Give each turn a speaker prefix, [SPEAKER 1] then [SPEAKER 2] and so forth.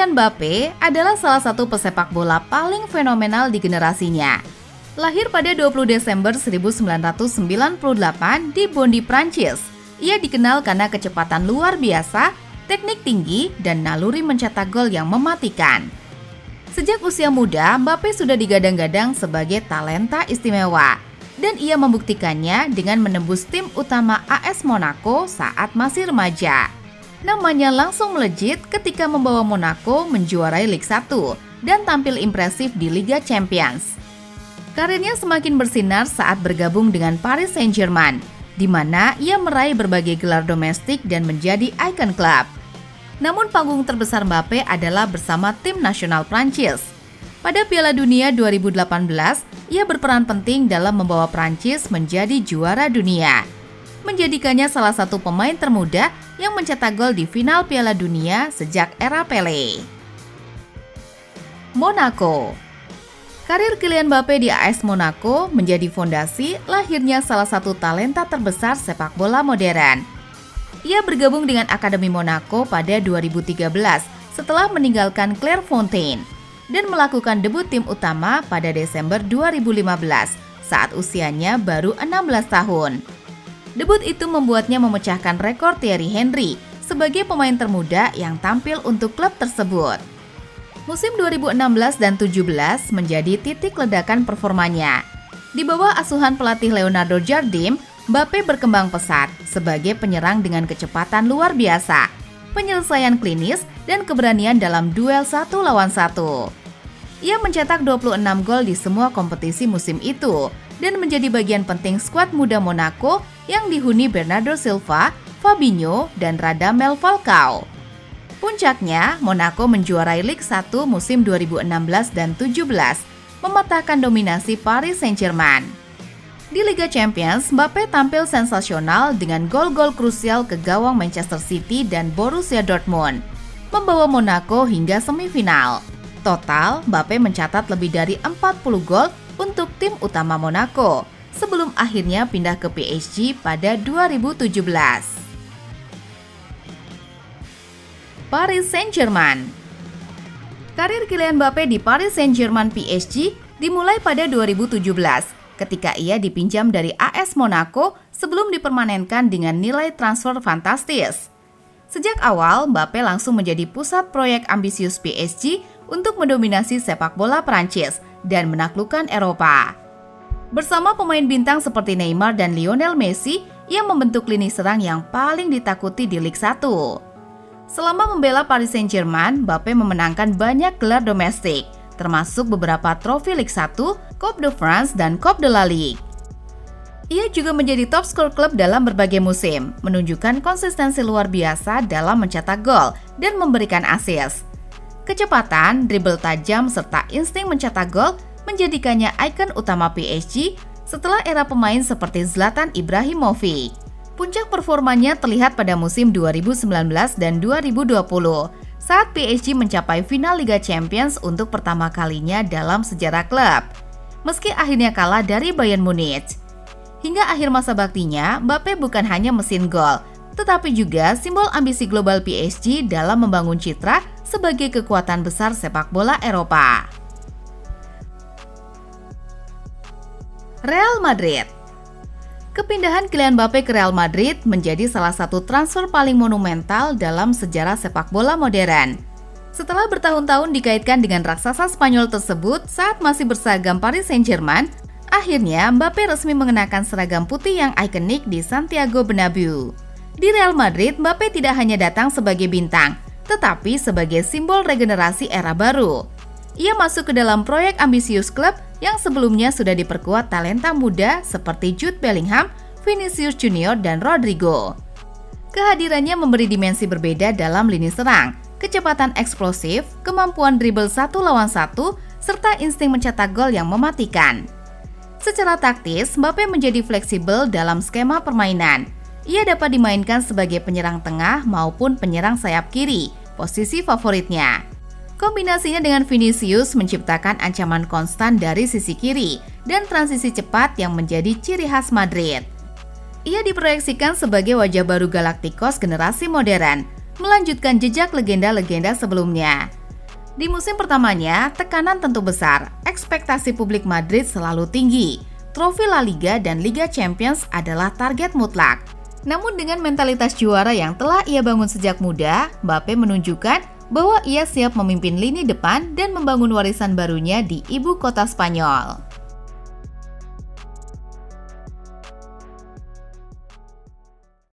[SPEAKER 1] Kylian Mbappé adalah salah satu pesepak bola paling fenomenal di generasinya. Lahir pada 20 Desember 1998 di Bondy, Prancis. Ia dikenal karena kecepatan luar biasa, teknik tinggi, dan naluri mencetak gol yang mematikan. Sejak usia muda, Mbappé sudah digadang-gadang sebagai talenta istimewa. Dan ia membuktikannya dengan menembus tim utama AS Monaco saat masih remaja. Namanya langsung melejit ketika membawa Monaco menjuarai Ligue 1 dan tampil impresif di Liga Champions. Karirnya semakin bersinar saat bergabung dengan Paris Saint-Germain, di mana ia meraih berbagai gelar domestik dan menjadi ikon klub. Namun panggung terbesar Mbappé adalah bersama tim nasional Prancis. Pada Piala Dunia 2018, ia berperan penting dalam membawa Prancis menjadi juara dunia. Menjadikannya salah satu pemain termuda yang mencetak gol di final Piala Dunia sejak era Pelé. Monaco. Karir Kylian Mbappé di AS Monaco menjadi fondasi lahirnya salah satu talenta terbesar sepak bola modern. Ia bergabung dengan Akademi Monaco pada 2013 setelah meninggalkan Clairefontaine dan melakukan debut tim utama pada Desember 2015 saat usianya baru 16 tahun. Debut itu membuatnya memecahkan rekor Thierry Henry sebagai pemain termuda yang tampil untuk klub tersebut. Musim 2016 dan 2017 menjadi titik ledakan performanya. Di bawah asuhan pelatih Leonardo Jardim, Mbappé berkembang pesat sebagai penyerang dengan kecepatan luar biasa, penyelesaian klinis, dan keberanian dalam duel 1 lawan 1. Ia mencetak 26 gol di semua kompetisi musim itu dan menjadi bagian penting skuad muda Monaco yang dihuni Bernardo Silva, Fabinho, dan Radamel Falcao. Puncaknya, Monaco menjuarai Ligue 1 musim 2016 dan 2017, mematahkan dominasi Paris Saint-Germain. Di Liga Champions, Mbappé tampil sensasional dengan gol-gol krusial ke gawang Manchester City dan Borussia Dortmund, membawa Monaco hingga semifinal. Total, Mbappé mencatat lebih dari 40 gol untuk tim utama Monaco, sebelum akhirnya pindah ke PSG pada 2017. Paris Saint-Germain. Karir Kylian Mbappé di Paris Saint-Germain PSG dimulai pada 2017, ketika ia dipinjam dari AS Monaco sebelum dipermanenkan dengan nilai transfer fantastis. Sejak awal, Mbappé langsung menjadi pusat proyek ambisius PSG untuk mendominasi sepak bola Prancis dan menaklukkan Eropa. Bersama pemain bintang seperti Neymar dan Lionel Messi, ia membentuk lini serang yang paling ditakuti di Ligue 1. Selama membela Paris Saint-Germain, Mbappé memenangkan banyak gelar domestik, termasuk beberapa trofi Ligue 1, Coupe de France, dan Coupe de la Ligue. Ia juga menjadi top skor klub dalam berbagai musim, menunjukkan konsistensi luar biasa dalam mencetak gol dan memberikan assist. Kecepatan, dribble tajam, serta insting mencetak gol menjadikannya ikon utama PSG setelah era pemain seperti Zlatan Ibrahimovic. Puncak performanya terlihat pada musim 2019 dan 2020 saat PSG mencapai final Liga Champions untuk pertama kalinya dalam sejarah klub, meski akhirnya kalah dari Bayern Munich. Hingga akhir masa baktinya, Mbappé bukan hanya mesin gol, tetapi juga simbol ambisi global PSG dalam membangun citra sebagai kekuatan besar sepak bola Eropa. Real Madrid. Kepindahan Kylian Mbappé ke Real Madrid menjadi salah satu transfer paling monumental dalam sejarah sepak bola modern. Setelah bertahun-tahun dikaitkan dengan raksasa Spanyol tersebut saat masih berseragam Paris Saint-Germain, akhirnya Mbappé resmi mengenakan seragam putih yang ikonik di Santiago Bernabeu. Di Real Madrid, Mbappé tidak hanya datang sebagai bintang, tetapi sebagai simbol regenerasi era baru. Ia masuk ke dalam proyek ambisius klub yang sebelumnya sudah diperkuat talenta muda seperti Jude Bellingham, Vinicius Junior, dan Rodrigo. Kehadirannya memberi dimensi berbeda dalam lini serang, kecepatan eksplosif, kemampuan dribble 1 lawan 1, serta insting mencetak gol yang mematikan. Secara taktis, Mbappé menjadi fleksibel dalam skema permainan. Ia dapat dimainkan sebagai penyerang tengah maupun penyerang sayap kiri, posisi favoritnya. Kombinasinya dengan Vinicius menciptakan ancaman konstan dari sisi kiri dan transisi cepat yang menjadi ciri khas Madrid. Ia diproyeksikan sebagai wajah baru Galacticos generasi modern, melanjutkan jejak legenda-legenda sebelumnya. Di musim pertamanya, tekanan tentu besar, ekspektasi publik Madrid selalu tinggi. Trofi La Liga dan Liga Champions adalah target mutlak. Namun dengan mentalitas juara yang telah ia bangun sejak muda, Mbappe menunjukkan bahwa ia siap memimpin lini depan dan membangun warisan barunya di ibu kota Spanyol.